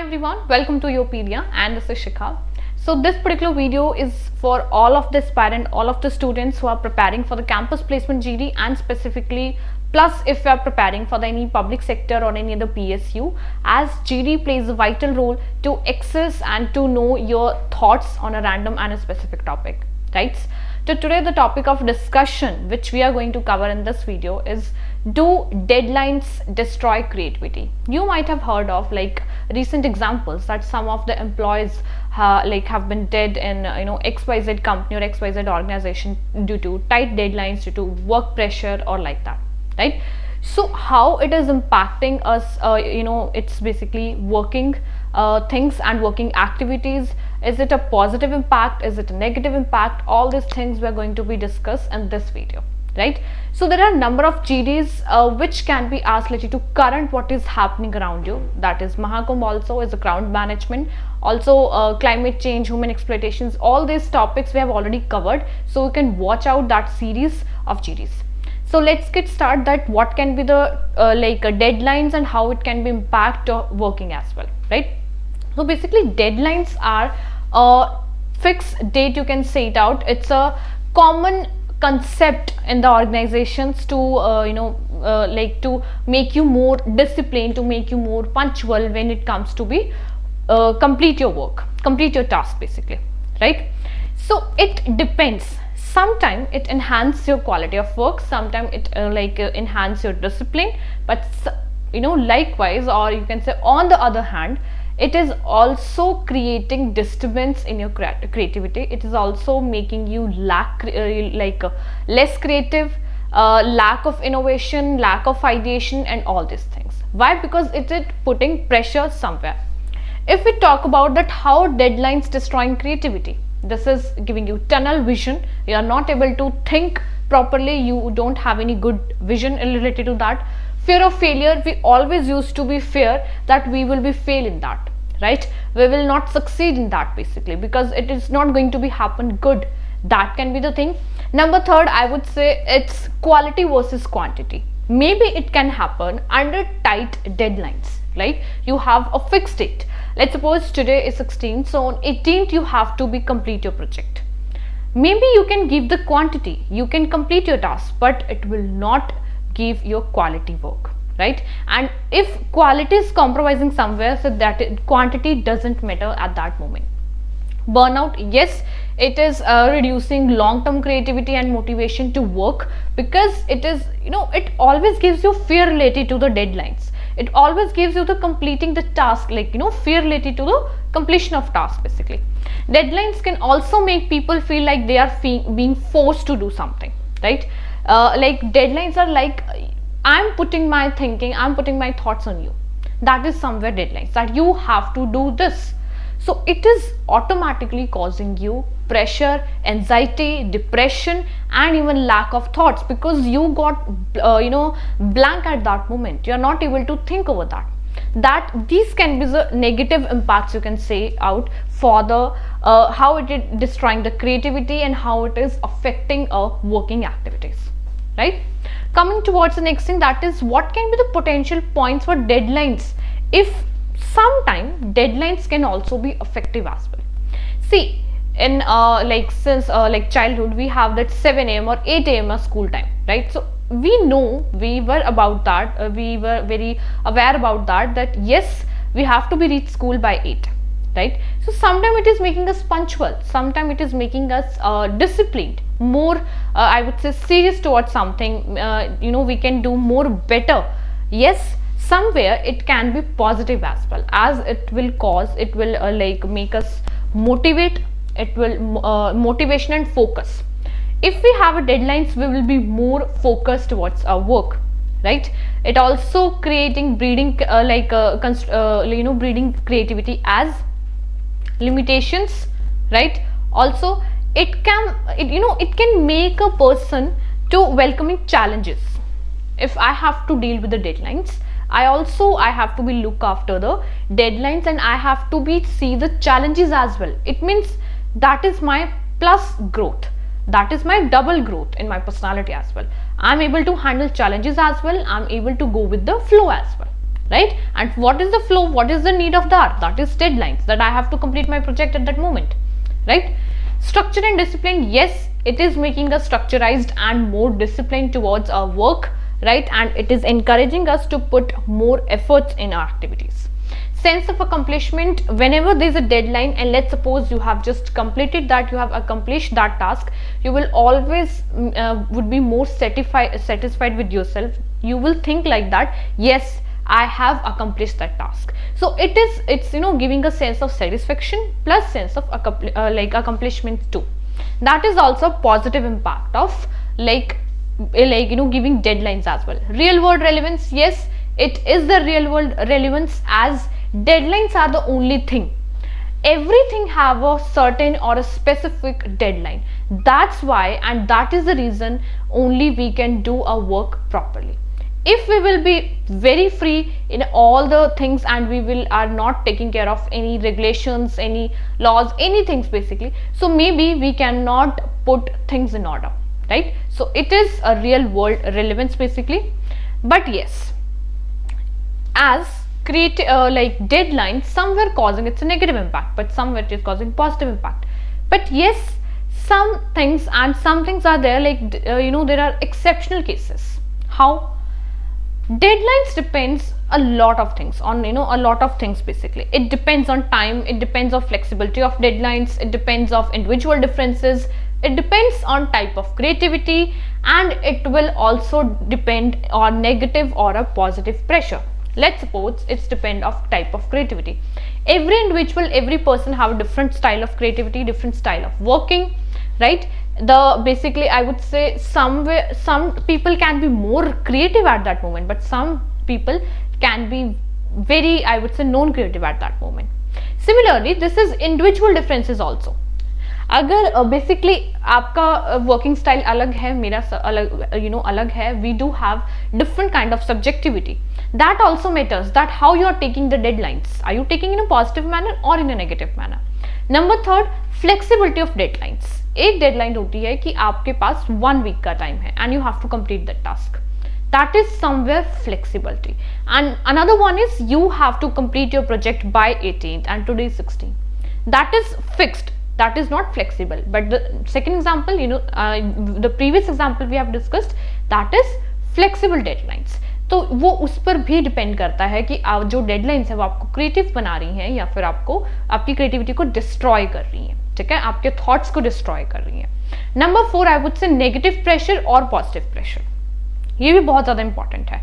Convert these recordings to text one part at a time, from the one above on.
everyone, welcome to YourPedia and this is Shikha. So this particular video is for all of the aspirant, all of the students who are preparing for the campus placement GD and specifically plus if you are preparing for any public sector or any other PSU, as GD plays a vital role to access and to know your thoughts on a random and a specific topic, right? So today the topic of discussion which we are going to cover in this video is, do deadlines destroy creativity? You might have heard of like recent examples that some of the employees have been dead in XYZ company or XYZ organization due to tight deadlines, due to work pressure or like that, right? So how it is impacting us, it's basically working things and working activities. Is it a positive impact? Is it a negative impact? All these things we are going to be discussed in this video, right? So there are a number of GDs which can be asked related to current what is happening around you. That is Mahakumbh also is a crowd management, also climate change, human exploitations. All these topics we have already covered, so you can watch out that series of GDs. So let's get started that what can be the deadlines and how it can be impact working as well, right? So basically deadlines are a fixed date, you can say it out. It's a common concept in the organizations to to make you more disciplined, to make you more punctual when it comes to be complete your work, complete your task basically, right? So it depends. Sometimes it enhances your quality of work, sometimes it enhance your discipline, but likewise, or you can say on the other hand, it is also creating disturbance in your creativity. It is also making you lack less creative, lack of innovation, lack of ideation and all these things. Why? Because it is putting pressure somewhere. If we talk about that, how deadlines destroying creativity, this is giving you tunnel vision. You are not able to think properly, you don't have any good vision related to that. Fear of failure, we always used to be fear that we will be fail in that, right? We will not succeed in that basically because it is not going to be happen good. That can be the thing. Number third, I would say it's quality versus quantity. Maybe it can happen under tight deadlines, like you have a fixed date. Let's suppose today is 16th, so on 18th you have to be complete your project. Maybe you can give the quantity, you can complete your task, but it will not give your quality work, right? And if quality is compromising somewhere, so that quantity doesn't matter at that moment. Burnout, yes, it is reducing long-term creativity and motivation to work, because it is it always gives you fear related to the deadlines. It always gives you the completing the task, fear related to the completion of task basically. Deadlines can also make people feel like they are being forced to do something, right? Deadlines are like, I'm putting my thinking, I'm putting my thoughts on you. That is somewhere deadlines, that you have to do this. So it is automatically causing you pressure, anxiety, depression and even lack of thoughts, because you got blank at that moment. You are not able to think over that these can be the negative impacts, you can say out, for the how it is destroying the creativity and how it is affecting working activities, right? Coming towards the next thing, that is what can be the potential points for deadlines. If sometimes deadlines can also be effective as well. See, in since childhood we have that 7 a.m. or 8 a.m. as school time, right? So we know, we were about that, we were very aware about that yes, we have to be reach school by 8, right? So sometimes it is making us punctual, sometimes it is making us disciplined, more I would say serious towards something. We can do more better. Yes, somewhere it can be positive as well, as it will make us motivate. It will motivation and focus. If we have a deadlines, we will be more focused towards our work, right? It also breeding breeding creativity as limitations, right? Also it can make a person to welcoming challenges. If I have to deal with the deadlines, I have to be look after the deadlines and I have to be see the challenges as well. It means that is my plus growth, that is my double growth in my personality as well. I'm able to handle challenges as well, I'm able to go with the flow as well, right? And what is the flow? What is the need of that? That is deadlines, that I have to complete my project at that moment, right? Structure and discipline, yes, it is making us structurized and more disciplined towards our work, right? And it is encouraging us to put more efforts in our activities. Sense of accomplishment, whenever there is a deadline and let's suppose you have just completed that, you have accomplished that task, you will always would be more satisfied with yourself. You will think like that, yes, I have accomplished that task. So it's giving a sense of satisfaction plus sense of accomplishment too. That is also positive impact of giving deadlines as well. Real world relevance, yes, it is the real world relevance, as deadlines are the only thing. Everything have a certain or a specific deadline. That's why, and that is the reason only we can do our work properly. If we will be very free in all the things and we are not taking care of any regulations, any laws, anything basically, so maybe we cannot put things in order, right? So it is a real world relevance basically. But yes, as deadlines, somewhere causing it's a negative impact, but somewhere it is causing positive impact. But yes, some things are there, there are exceptional cases. How? Deadlines depends a lot of things on a lot of things basically. It depends on time, it depends on flexibility of deadlines, it depends of individual differences, it depends on type of creativity, and it will also depend on negative or a positive pressure. Let's suppose it's depend of type of creativity. Every individual, every person have a different style of creativity, different style of working, right? Basically I would say some people can be more creative at that moment, but some people can be very, I would say, non-creative at that moment. Similarly, this is individual differences also. अगर basically आपका working style अलग है, मेरा अलग अलग है, we do have different kind of subjectivity. That also matters, that how you are taking the deadlines. Are you taking in a positive manner or in a negative manner? Number third, flexibility of deadlines. एक deadline होती है कि आपके पास 1 week का time है and you have to complete that task. That is somewhere flexibility. And another one is you have to complete your project by 18th and today is 16th. That is fixed. That is not flexible. But the second example, the previous example we have discussed, that is flexible deadlines. तो वो उस पर भी depend करता है कि आप जो डेडलाइंस है वो आपको क्रिएटिव बना रही हैं या फिर आपको आपकी क्रिएटिविटी को डिस्ट्रॉय कर रही हैं, ठीक है, आपके थॉट्स को डिस्ट्रॉय कर रही हैं. Number 4 I would say negative pressure और पॉजिटिव प्रेशर. ये भी बहुत ज़्यादा इंपॉर्टेंट है.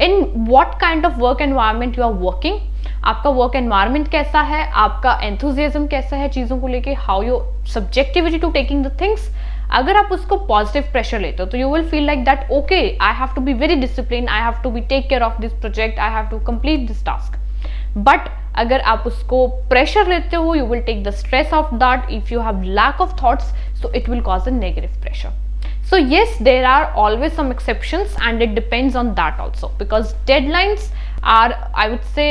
In what kind of work environment you are working, आपका वर्क एनवायरनमेंट कैसा है, आपका एंथुजियाज्म कैसा है चीज़ों को लेके, how your subjectivity to taking the things. अगर आप उसको पॉजिटिव प्रेशर लेते हो तो you will feel like that okay I have to be very discipline, I have to be take care of this project, I have to complete this task. But अगर आप उसको pressure लेते हो, you will take the stress of that. If you have lack of thoughts, so it will cause a negative pressure. So yes, there are always some exceptions and it depends on that also, because deadlines are, I would say,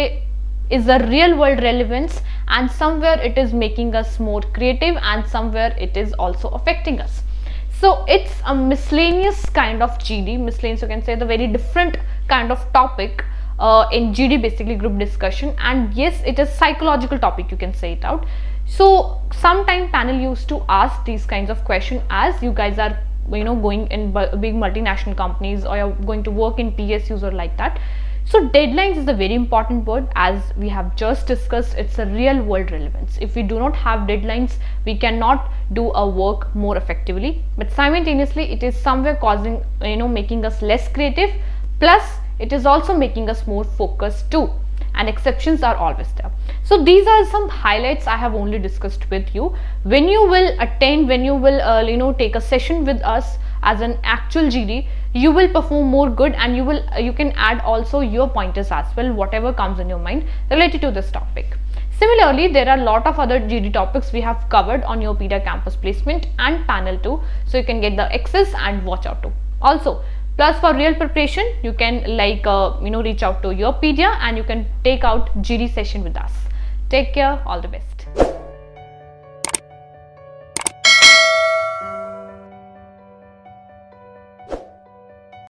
is a real world relevance, and somewhere it is making us more creative and somewhere it is also affecting us. So it's a miscellaneous kind of GD, miscellaneous you can say, the very different kind of topic in GD, basically group discussion, and yes, it is psychological topic, you can say it out. So sometime panel used to ask these kinds of questions as you guys are going in big multinational companies or you're going to work in PSUs or like that. So deadlines is a very important word, as we have just discussed. It's a real world relevance. If we do not have deadlines, we cannot do our work more effectively, but simultaneously it is somewhere causing making us less creative, plus it is also making us more focused too, and exceptions are always there. So these are some highlights I have only discussed with you. When you will attend, when you will take a session with us as an actual GD, you will perform more good, and you can add also your pointers as well, whatever comes in your mind related to this topic. Similarly, there are a lot of other GD topics we have covered on YourPedia Campus Placement and Panel 2, so you can get the access and watch out to. Also, plus for real preparation, you can reach out to YourPedia and you can take out GD session with us. Take care, all the best.